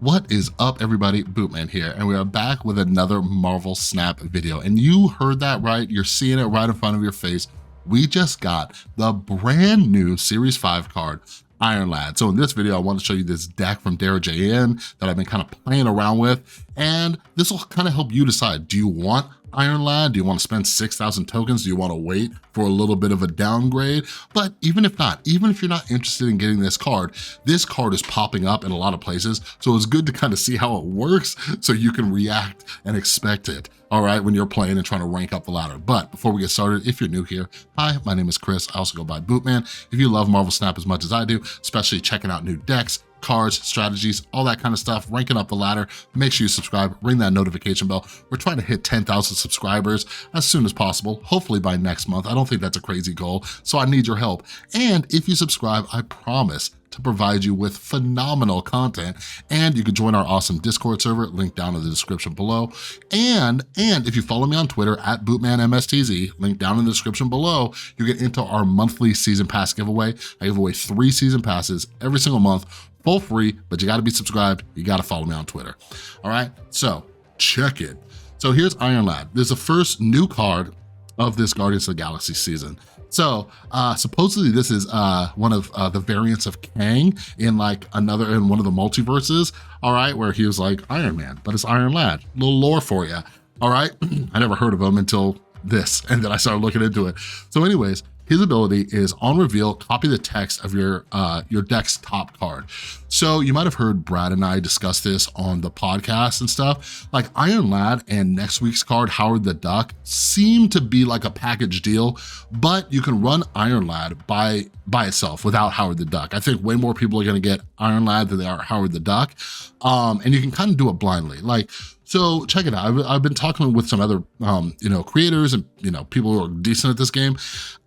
What is up, everybody? Bootman here, and we are back with another Marvel Snap video. And you heard that right. You're seeing it right in front of your face. We just got the brand new Series 5 card, Iron Lad. So in this video, I want to show you this deck from Dera JN that I've been kind of playing around with. And this will kind of help you decide, do you want Iron Lad? Do you want to spend 6,000 tokens? Do you want to wait for a little bit of a downgrade? But even if not, even if you're not interested in getting this card is popping up in a lot of places. So it's good to kind of see how it works so you can react and expect it, all right, when you're playing and trying to rank up the ladder. But before we get started, if you're new here, hi, my name is Chris. I also go by Bootman. If you love Marvel Snap as much as I do, especially checking out new decks, cards, strategies, all that kind of stuff, ranking up the ladder, make sure you subscribe, ring that notification bell. We're trying to hit 10,000 subscribers as soon as possible, hopefully by next month. I don't think that's a crazy goal, so I need your help. And if you subscribe, I promise to provide you with phenomenal content, and you can join our awesome Discord server, link down in the description below. And if you follow me on Twitter at BootmanMSTZ, link down in the description below, you get into our monthly season pass giveaway. I give away 3 season passes every single month, full free, but you gotta be subscribed, you gotta follow me on Twitter. All right, so check it. So here's Iron Lad. There's the first new card of this Guardians of the Galaxy season. So supposedly this is one of the variants of Kang in one of the multiverses, all right, where he was like Iron Man, but it's Iron Lad. Little lore for you, all right? I never heard of him until this, and then I started looking into it. So anyways, his ability is on reveal, copy the text of your deck's top card. So you might have heard Brad and I discuss this on the podcast and stuff. Like Iron Lad and next week's card, Howard the Duck, seem to be like a package deal, but you can run Iron Lad by itself without Howard the Duck. I think way more people are gonna get Iron Lad than they are Howard the Duck. And you can kind of do it blindly. So check it out. I've been talking with some other, creators and, people who are decent at this game.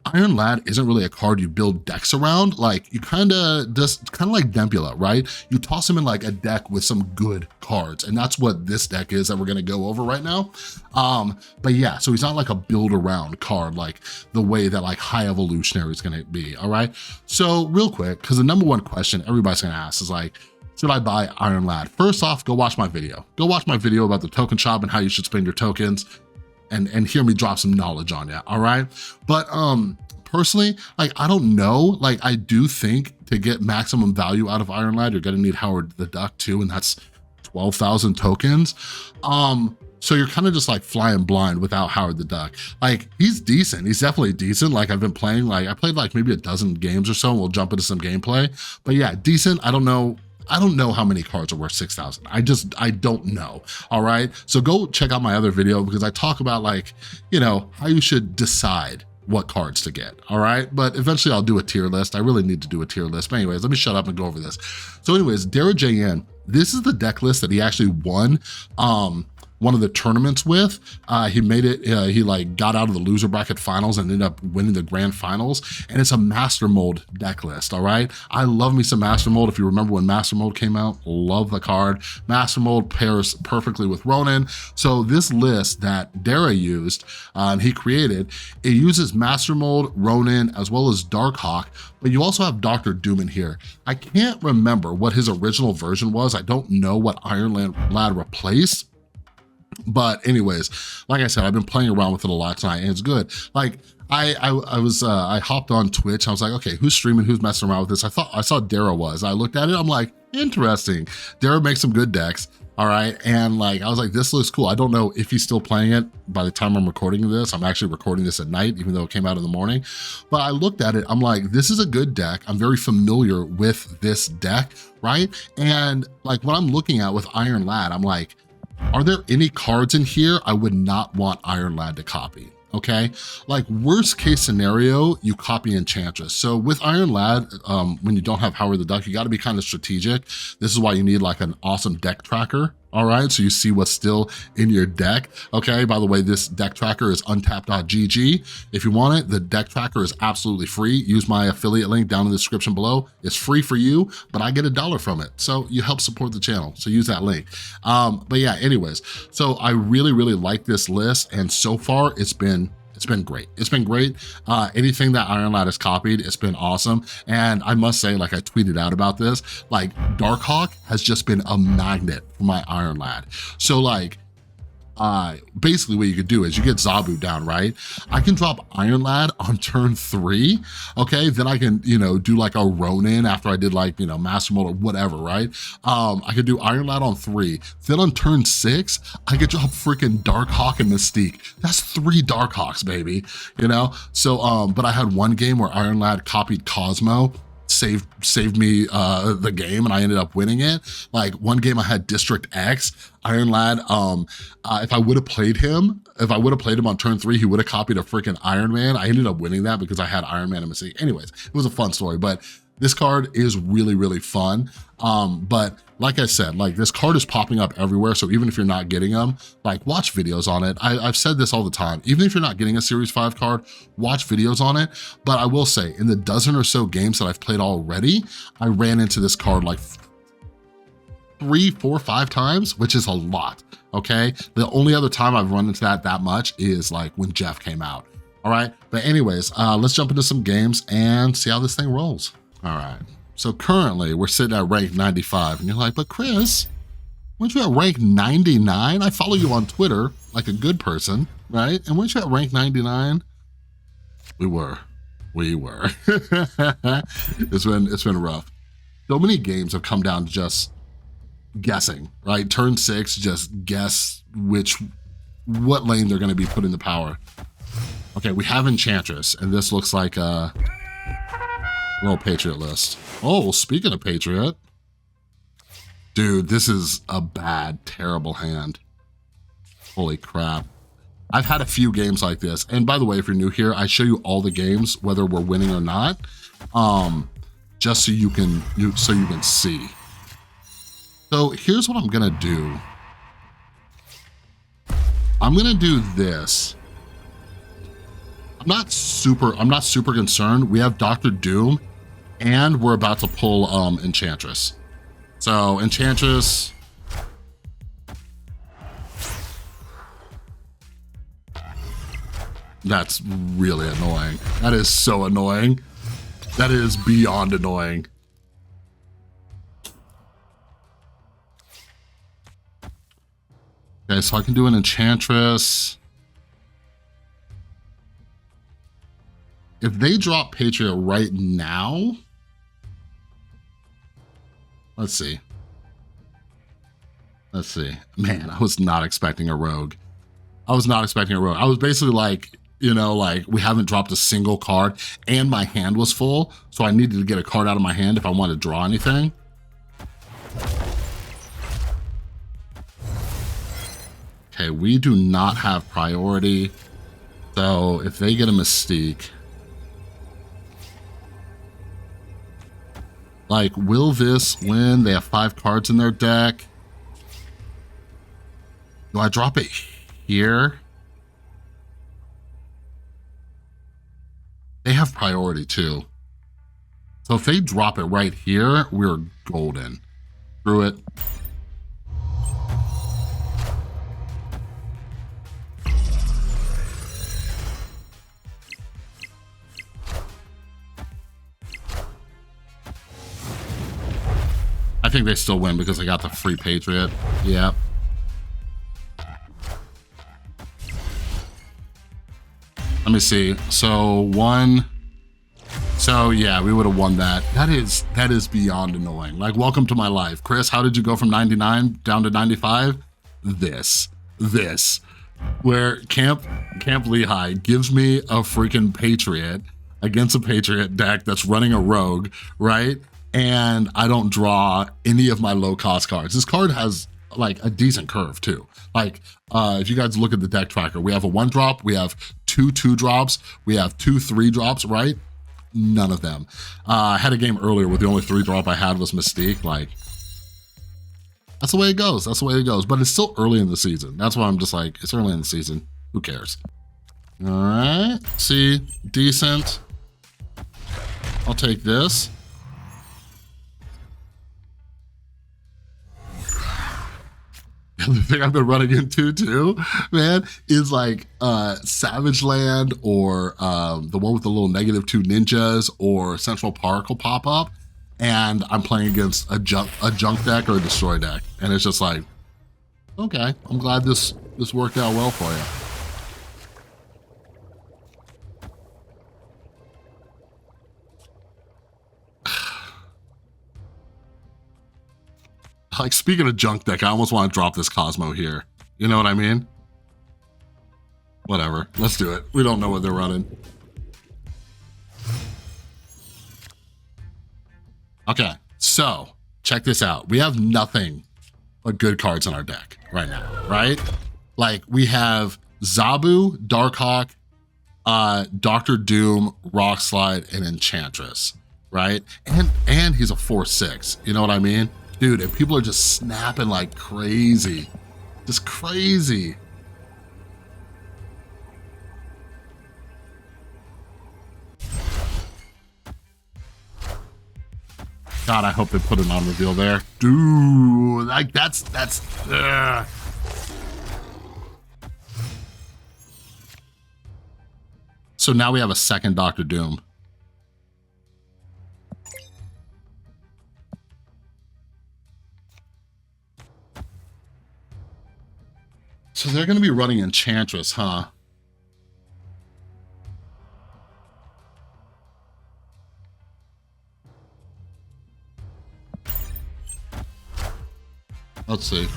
Iron Lad isn't really a card you build decks around. Like you kind of like Dempula, right? You toss him in like a deck with some good cards. And that's what this deck is that we're gonna go over right now. But yeah, so he's not like a build around card, like the way that like High Evolutionary is gonna be, all right? So real quick, because the number one question everybody's gonna ask is like, should I buy Iron Lad? First off, go watch my video. Go watch my video about the token shop and how you should spend your tokens and hear me drop some knowledge on you, all right? But personally, like, I don't know. Like, I do think to get maximum value out of Iron Lad, you're gonna need Howard the Duck too, and that's 12,000 tokens. So you're kind of just like flying blind without Howard the Duck. Like, he's decent. He's definitely decent. Like, I've been playing, like, I played like maybe a dozen games or so, and we'll jump into some gameplay. But yeah, decent. I don't know how many cards are worth 6,000. I don't know, all right? So go check out my other video because I talk about like, how you should decide what cards to get, all right? But eventually I'll do a tier list. I really need to do a tier list. But anyways, let me shut up and go over this. So anyways, Dera JN, this is the deck list that he actually won one of the tournaments with. He made it, he like got out of the loser bracket finals and ended up winning the grand finals. And it's a master mold deck list, all right? I love me some master mold. If you remember when master mold came out, love the card. Master mold pairs perfectly with Ronin. So this list that Dera used, and he created, it uses master mold, Ronin, as well as Darkhawk, but you also have Dr. Doom in here. I can't remember what his original version was. I don't know what Iron Lad replaced. But anyways, like I said, I've been playing around with it a lot tonight and it's good. Like I hopped on Twitch. I was like, okay, who's streaming? Who's messing around with this? I saw Dera was. I looked at it. I'm like, interesting. Dera makes some good decks. All right. And like, I was like, this looks cool. I don't know if he's still playing it by the time I'm recording this. I'm actually recording this at night, even though it came out in the morning. But I looked at it. I'm like, this is a good deck. I'm very familiar with this deck, right? And like what I'm looking at with Iron Lad, I'm like, are there any cards in here I would not want Iron Lad to copy? Okay, like worst case scenario, you copy Enchantress. So with Iron Lad, when you don't have Howard the Duck, you gotta be kind of strategic. This is why you need like an awesome deck tracker, all right? So you see what's still in your deck, okay? By the way, this deck tracker is untapped.gg. If you want it, the deck tracker is absolutely free. Use my affiliate link down in the description below. It's free for you, but I get $1 from it. So you help support the channel, so use that link. But yeah, anyways, so I really, really like this list, and so far it's been It's been great. It's been great. Anything that Iron Lad has copied, it's been awesome. And I must say, like I tweeted out about this, like Darkhawk has just been a magnet for my Iron Lad. So like, basically what you could do is you get Zabu down, right? I can drop Iron Lad on turn 3, okay? Then I can, you know, do like a Ronin after I did like, you know, Master Mode or whatever, right? I could do Iron Lad on 3. Then on turn 6, I could drop freaking Darkhawk and Mystique. That's 3 Darkhawks, baby, you know? So, but I had one game where Iron Lad copied Cosmo, saved me the game, and I ended up winning it. Like one game I had District X, Iron Lad, if I would have played him on turn 3, he would have copied a freaking Iron Man. I ended up winning that because I had Iron Man and Mystique. Anyways, it was a fun story, but this card is really, really fun. But like I said, like this card is popping up everywhere. So even if you're not getting them, like watch videos on it. I've said this all the time. Even if you're not getting a Series 5 card, watch videos on it. But I will say in the dozen or so games that I've played already, I ran into this card like 3, 4, 5 times, which is a lot, okay? The only other time I've run into that much is like when Jeff came out, all right? But anyways, let's jump into some games and see how this thing rolls. All right, so currently we're sitting at rank 95, and you're like, but Chris, weren't you at rank 99? I follow you on Twitter like a good person, right? And weren't you at rank 99? We were. It's been rough. So many games have come down to just guessing, right? Turn 6, just guess what lane they're gonna be put in the power. Okay, we have Enchantress, and this looks like a little Patriot list. Oh, speaking of Patriot, dude, this is a bad, terrible hand. Holy crap. I've had a few games like this. And by the way, if you're new here, I show you all the games, whether we're winning or not, just so you can see. So here's what I'm gonna do. I'm gonna do this. I'm not super concerned. We have Dr. Doom, and we're about to pull Enchantress. So Enchantress, that's really annoying. That is so annoying. That is beyond annoying. Okay, so I can do an Enchantress. If they drop Patriot right now, let's see. Man, I was not expecting a rogue. I was basically like, you know, like we haven't dropped a single card and my hand was full, so I needed to get a card out of my hand if I wanted to draw anything. Okay, we do not have priority. So if they get a Mystique, like, will this win? They have 5 cards in their deck. Do I drop it here? They have priority too. So if they drop it right here, we're golden. Screw it. I think they still win because I got the free Patriot. Yep. Let me see. So yeah, we would have won that. That is beyond annoying. Like, welcome to my life. Chris, how did you go from 99 down to 95? This. Where Camp Lehigh gives me a freaking Patriot against a Patriot deck that's running a rogue, right? And I don't draw any of my low cost cards. This card has like a decent curve too. Like, if you guys look at the deck tracker, we have a 1-drop, we have 2 2-drops, we have 2 3-drops, right? None of them. I had a game earlier where the only 3-drop I had was Mystique. Like, that's the way it goes. But it's still early in the season. That's why I'm just like, it's early in the season. Who cares? All right, see, decent. I'll take this. And the thing I've been running into too, man, is like Savage Land or the one with the little -2 ninjas or Central Park will pop up, and I'm playing against a junk deck or a destroy deck, and it's just like, okay, I'm glad this worked out well for you. Like, speaking of junk deck, I almost want to drop this Cosmo here. You know what I mean? Whatever, let's do it. We don't know what they're running. Okay, so check this out. We have nothing but good cards in our deck right now, right? Like, we have Zabu, Darkhawk, Dr. Doom, Rockslide, and Enchantress, right? And he's a 4/6, you know what I mean? Dude, and people are just snapping like crazy. Just crazy. God, I hope they put an on reveal there. Dude, like that's ugh. So now we have a second Dr. Doom. So they're going to be running Enchantress, huh? Let's see.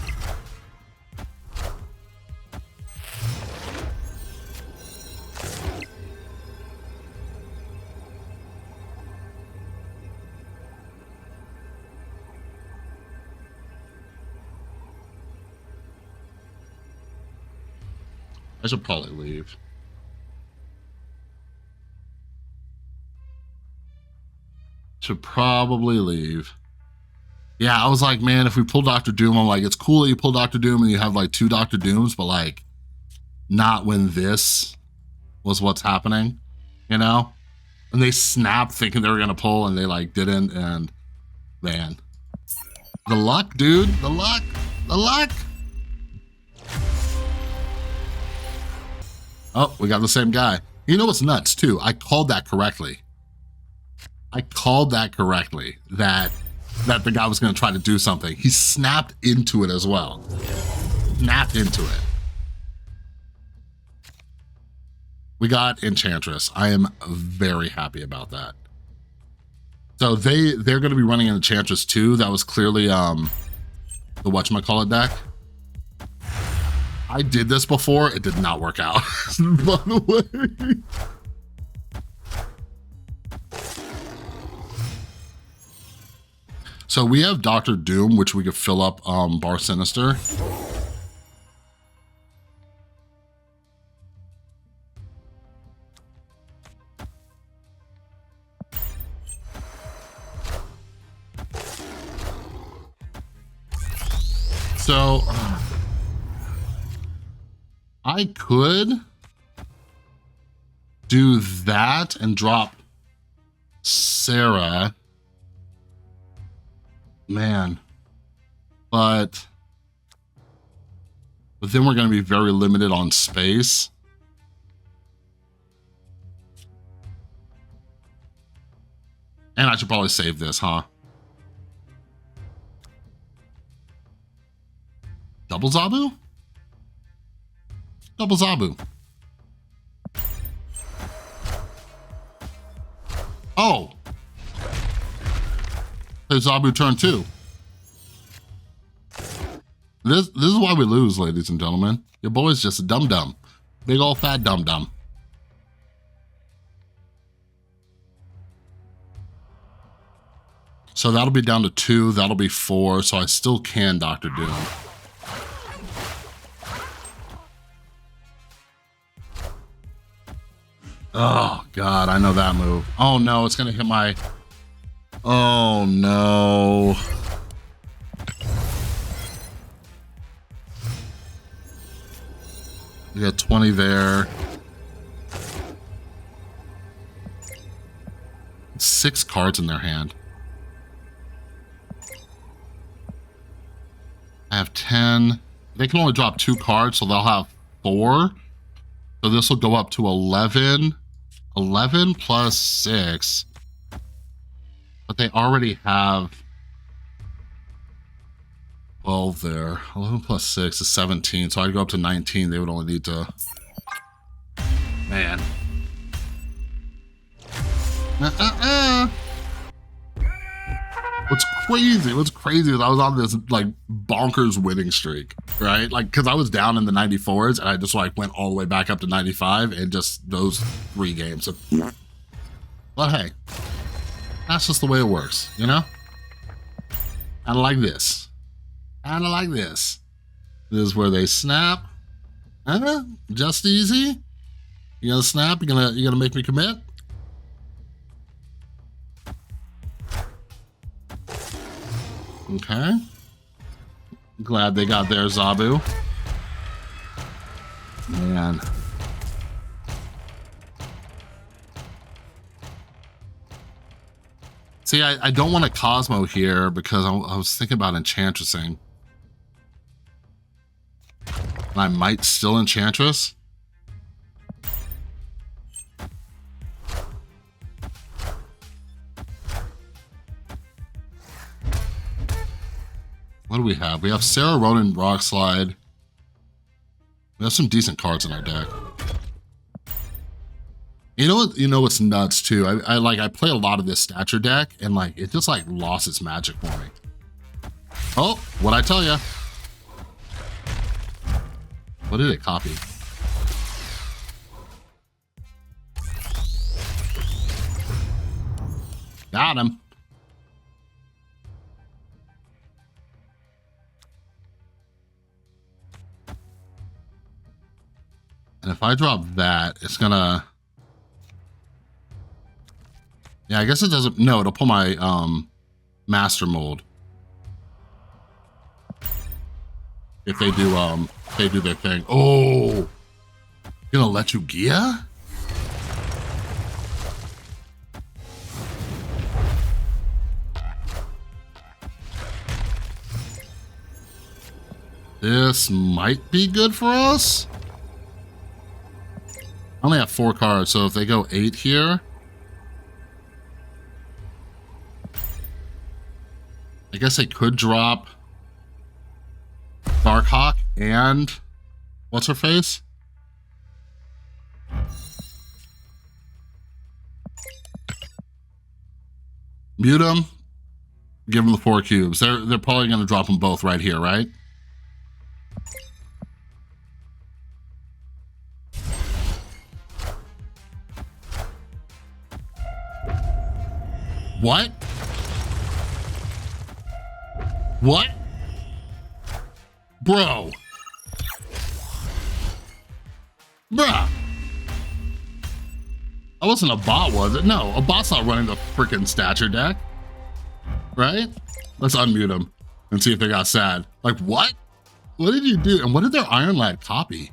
I should probably leave. Should probably leave. Yeah, I was like, man, if we pull Dr. Doom, I'm like, it's cool that you pull Dr. Doom and you have like 2 Dr. Dooms, but like, not when this was what's happening, you know? And they snapped thinking they were gonna pull and they like didn't, and man. The luck, dude, the luck, the luck. Oh, we got the same guy. You know what's nuts too? I called that correctly. I called that correctly, that the guy was gonna try to do something. He snapped into it as well. Snapped into it. We got Enchantress. I am very happy about that. So they're gonna be running an Enchantress too. That was clearly the whatchamacallit deck. I did this before, it did not work out, by the way. So we have Dr. Doom, which we could fill up Bar Sinister. So I could do that and drop Sarah. Man, but then we're going to be very limited on space. And I should probably save this, huh? Double Zabu? Double Zabu. Oh. Play Zabu turn 2. This is why we lose, ladies and gentlemen. Your boy's just a dum-dum. Big old fat dum-dum. So that'll be down to 2, that'll be 4, so I still can Dr. Doom. Oh, God, I know that move. Oh, no, it's gonna hit my... Oh, no. We got 20 there. 6 cards in their hand. I have 10. they can only drop 2 cards, so they'll have 4. So this will go up to 11. 11 plus 6. But they already have 12 there. 11 plus 6 is 17. So I'd go up to 19. They would only need to... Man. What's crazy is I was on this like bonkers winning streak, right? Like, cause I was down in the 94s and I just like went all the way back up to 95 in just those 3 games. But hey, that's just the way it works, you know? Kinda like this. Kinda like this. This is where they snap. Just easy. You gonna snap? You gonna make me commit? Okay. Glad they got their Zabu. Man. See, I don't want a Cosmo here because I was thinking about Enchantressing. And I might still Enchantress. What do we have? We have Sarah Ronan, Rock Slide. We have some decent cards in our deck. You know what? You know what's nuts too? I play a lot of this stature deck, and like it just like lost its magic for me. Oh, what'd I tell ya? What did it copy? Got him. And if I drop that, it's gonna... Yeah, I guess it doesn't... No, it'll pull my master mold. If they do their thing. Oh! Gonna let you Gia? This might be good for us. I only have 4 cards, so if they go 8 here, I guess they could drop Darkhawk and what's her face? Mute them, give them the 4 cubes. They're probably going to drop them both right here, right? What? What? Bro. Bruh. I wasn't a bot, was it? No, a bot's not running the freaking stature deck. Right? Let's unmute them and see if they got sad. Like, what? What did you do? And what did their Iron Lad copy?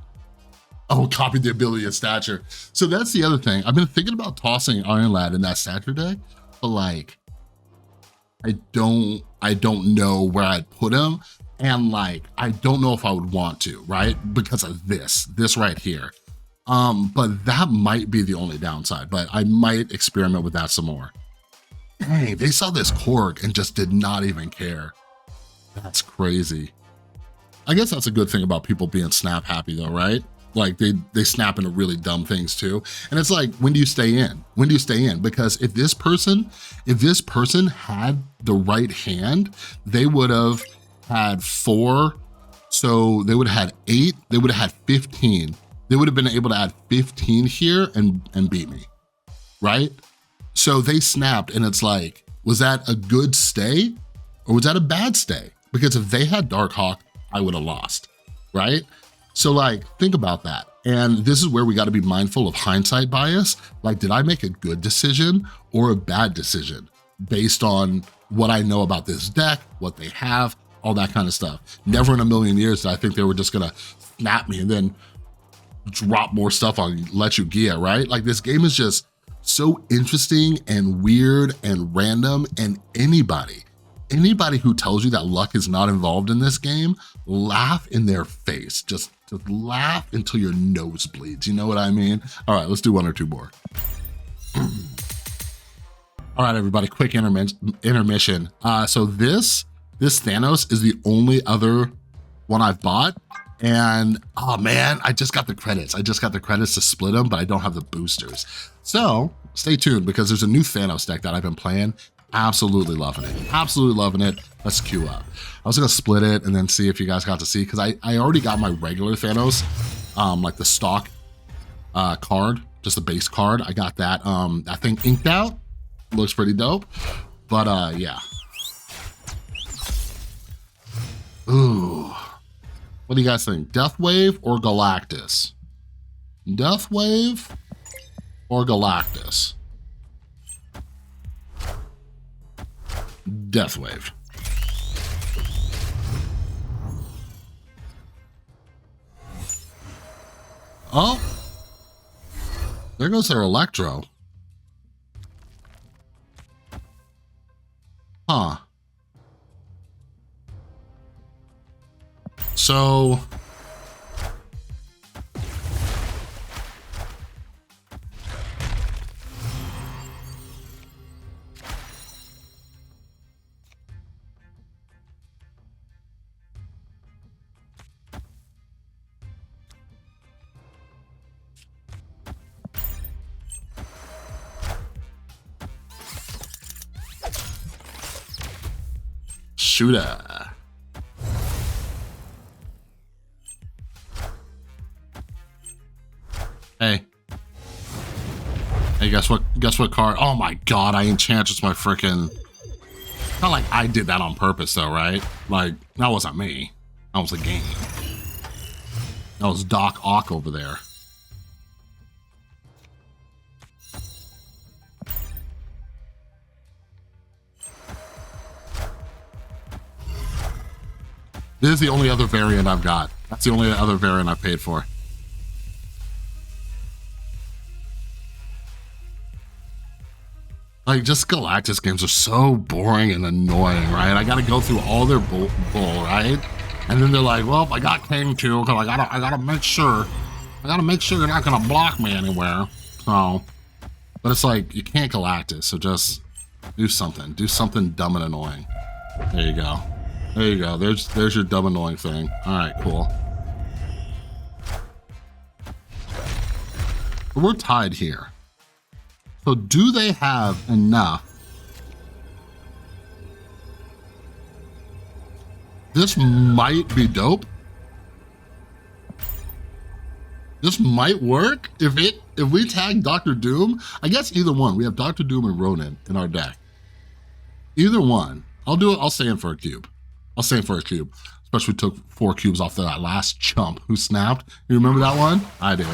Oh, copied the ability of stature. So that's the other thing. I've been thinking about tossing Iron Lad in that stature deck, but like, I don't know where I'd put him. And like, I don't know if I would want to, right? Because of this right here. But that might be the only downside, but I might experiment with that some more. Dang, they saw this Korg and just did not even care. That's crazy. I guess that's a good thing about people being snap happy though, right? Like they snap into really dumb things too. And it's like, when do you stay in? When do you stay in? Because if this person had the right hand, they would have had 4. So they would have had 8, they would have had 15. They would have been able to add 15 here and beat me, right? So they snapped and it's like, was that a good stay or was that a bad stay? Because if they had Darkhawk, I would have lost, right? So like, think about that. And this is where we got to be mindful of hindsight bias. Like, did I make a good decision or a bad decision based on what I know about this deck, what they have, all that kind of stuff? Never in a million years did I think they were just gonna snap me and then drop more stuff on Let You Gia, right? Like, this game is just so interesting and weird and random, and anybody anybody who tells you that luck is not involved in this game, laugh in their face. Just laugh until your nose bleeds. You know what I mean? All right, let's do one or two more. All right, everybody, quick intermission. So this Thanos is the only other one I've bought. And oh man, I just got the credits. I just got the credits to split them, but I don't have the boosters. So stay tuned because there's a new Thanos deck that I've been playing. Absolutely loving it. Absolutely loving it. Let's queue up. I was gonna split it and then see if you guys got to see, because I already got my regular Thanos, like the stock card, just the base card. I got that, I think inked out. Looks pretty dope. But yeah. Ooh. What do you guys think? Death Wave or Galactus? Death Wave or Galactus? Death Wave. Oh, there goes their Electro. Huh. So shooter. Hey. Hey, guess what card? Oh my God, I enchanted my freaking... Not like I did that on purpose though, right? Like, that wasn't me. That was the game. That was Doc Ock over there. This is the only other variant I've got. That's the only other variant I paid for. Like, just Galactus games are so boring and annoying, right? I gotta go through all their bull, right? And then they're like, well, I got King too, because I gotta make sure you're not gonna block me anywhere. So, but it's like, you can't Galactus, so just do something dumb and annoying. There you go. There you go. There's your dumb annoying thing. All right, cool. We're tied here. So do they have enough? This might be dope. This might work if we tag Dr. Doom. I guess either one. We have Dr. Doom and Ronin in our deck. Either one. I'll do it. I'll stay in for a cube. I'll stay in for a cube. Especially took 4 cubes off that last chump who snapped. You remember that one? I do.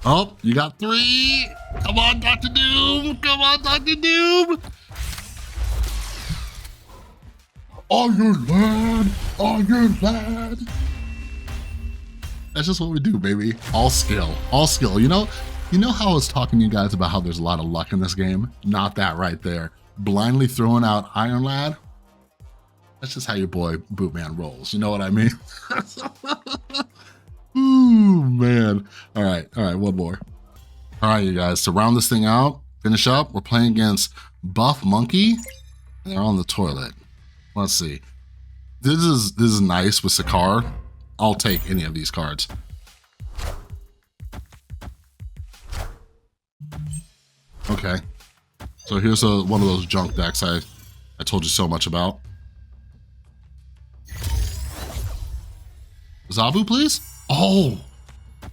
Oh, you got 3. Come on, Dr. Doom. Come on, Dr. Doom. Iron Lad. Iron Lad. That's just what we do, baby. All skill. All skill. You know how I was talking to you guys about how there's a lot of luck in this game? Not that right there. Blindly throwing out Iron Lad. That's just how your boy Bootman rolls. You know what I mean? Ooh, man. All right, one more. All right, you guys, to round this thing out, finish up, we're playing against Buff Monkey, and they're on the toilet. Let's see. This is nice with Sakar. I'll take any of these cards. Okay. So here's one of those junk decks I told you so much about. Zabu, please? Oh!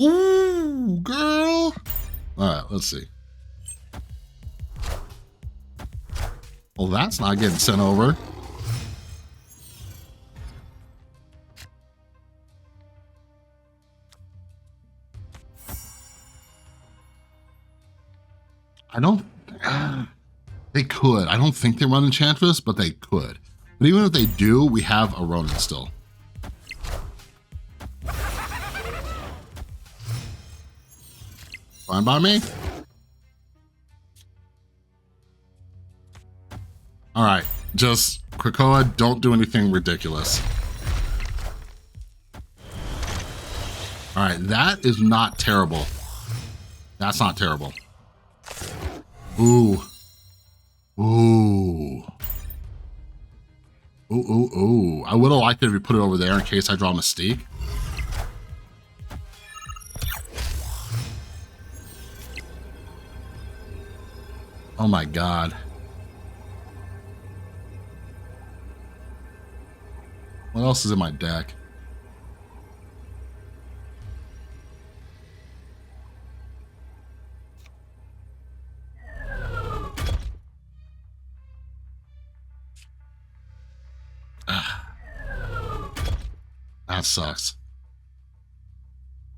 Ooh, girl! Alright, let's see. Well, that's not getting sent over. I don't... They could. I don't think they run Enchantress, but they could. But even if they do, we have a Ronin still. Fine by me. All right, just Krakoa, don't do anything ridiculous. All right, that is not terrible. That's not terrible. Ooh. Ooh. Ooh, ooh, ooh. I would have liked it if you put it over there in case I draw Mystique. Oh my God. What else is in my deck? That sucks.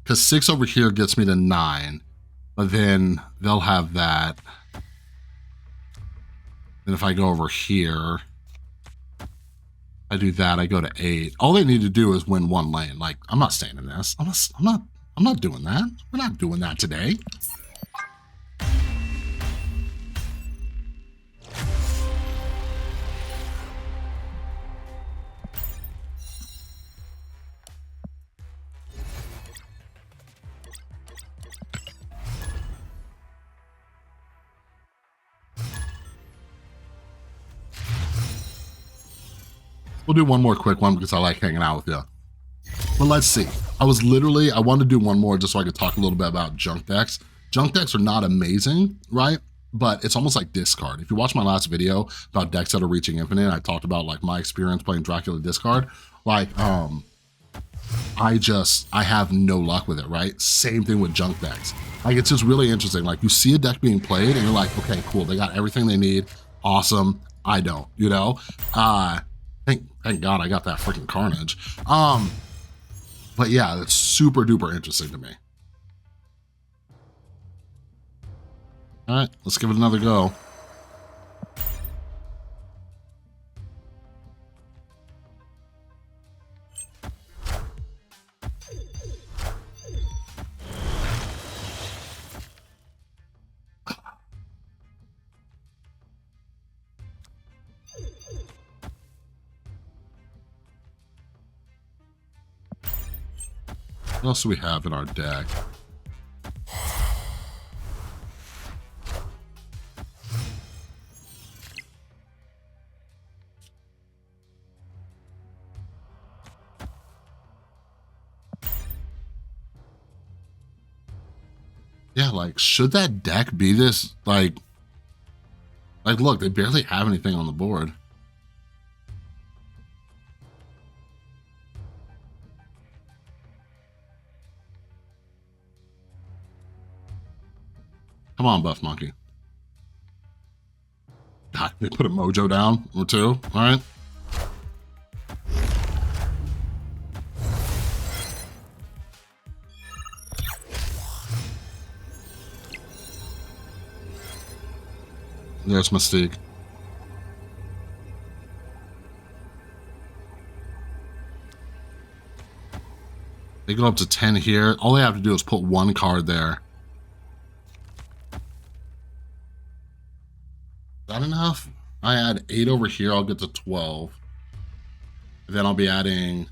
Because 6 over here gets me to 9, but then they'll have that. Then if I go over here, I do that, I go to 8. All they need to do is win 1 lane. Like, I'm not staying in this. I'm not doing that. We're not doing that today. We'll do one more quick one because I like hanging out with you. But let's see. I wanted to do one more just so I could talk a little bit about junk decks. Junk decks are not amazing, right? But it's almost like discard. If you watch my last video about decks that are reaching infinite, I talked about like my experience playing Dracula discard. Like, I have no luck with it, right? Same thing with junk decks. Like, it's just really interesting. Like, you see a deck being played and you're like, okay, cool. They got everything they need. Awesome. I don't, you know? Thank God I got that freaking Carnage. But yeah, that's super duper interesting to me. All right, let's give it another go. What else do we have in our deck? Yeah, like, should that deck be this, like, look, they barely have anything on the board. Come on, Buff Monkey. God, they put a mojo down or 2, all right? There's Mystique. They go up to 10 here. All they have to do is put 1 card there. Is that enough? I add 8 over here, I'll get to 12. Then I'll be adding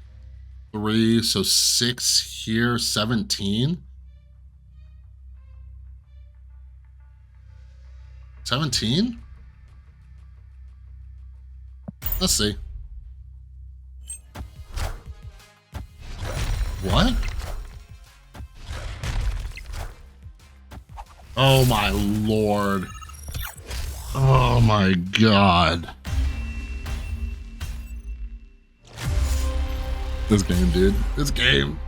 3, so 6 here, 17. 17? Let's see. What? Oh my Lord. Oh my God. This game, dude. This game.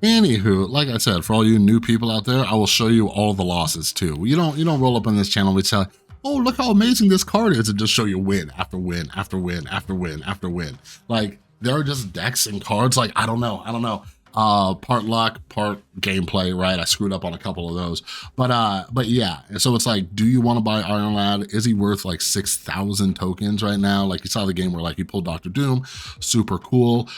Anywho, like I said, for all you new people out there, I will show you all the losses too. You don't roll up on this channel and tell, oh, look how amazing this card is, and just show you win after win after win after win after win. Like, there are just decks and cards, like, I don't know. Part luck, part gameplay, right? I screwed up on a couple of those. But yeah, and so it's like, do you want to buy Iron Lad? Is he worth like 6,000 tokens right now? Like, you saw the game where like he pulled Dr. Doom, super cool.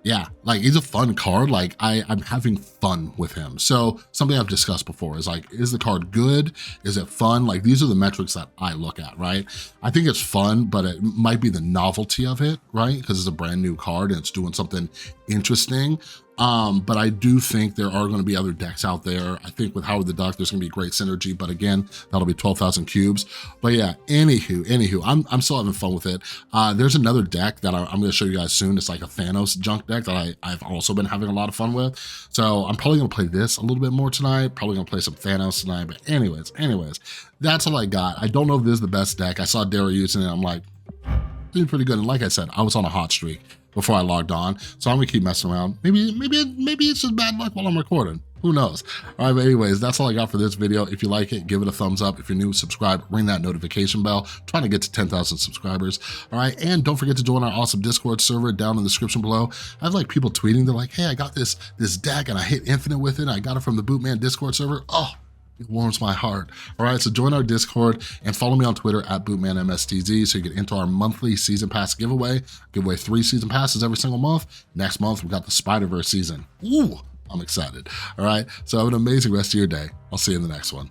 Yeah, like he's a fun card. Like I'm having fun with him. So something I've discussed before is like, is the card good? Is it fun? Like these are the metrics that I look at, right? I think it's fun, but it might be the novelty of it, right? Because it's a brand new card and it's doing something interesting. But I do think there are gonna be other decks out there. I think with Howard the Duck, there's gonna be great synergy, but again, that'll be 12,000 cubes. But yeah, anywho, I'm still having fun with it. There's another deck that I'm gonna show you guys soon. It's like a Thanos junk deck that I've also been having a lot of fun with. So I'm probably gonna play this a little bit more tonight, probably gonna play some Thanos tonight, but anyways, that's all I got. I don't know if this is the best deck. I saw Dera using it, I'm like, doing pretty good. And like I said, I was on a hot streak before I logged on, so I'm gonna keep messing around. Maybe it's just bad luck while I'm recording. Who knows? All right, but anyways, that's all I got for this video. If you like it, give it a thumbs up. If you're new, subscribe, ring that notification bell. Trying to get to 10,000 subscribers. All right, and don't forget to join our awesome Discord server down in the description below. I have like people tweeting, they're like, hey, I got this deck and I hit infinite with it. I got it from the Bootman Discord server. Oh, it warms my heart. All right, so join our Discord and follow me on Twitter at BootmanMSTZ so you get into our monthly season pass giveaway. Give away 3 season passes every single month. Next month, we got the Spider-Verse season. Ooh, I'm excited. All right, so have an amazing rest of your day. I'll see you in the next one.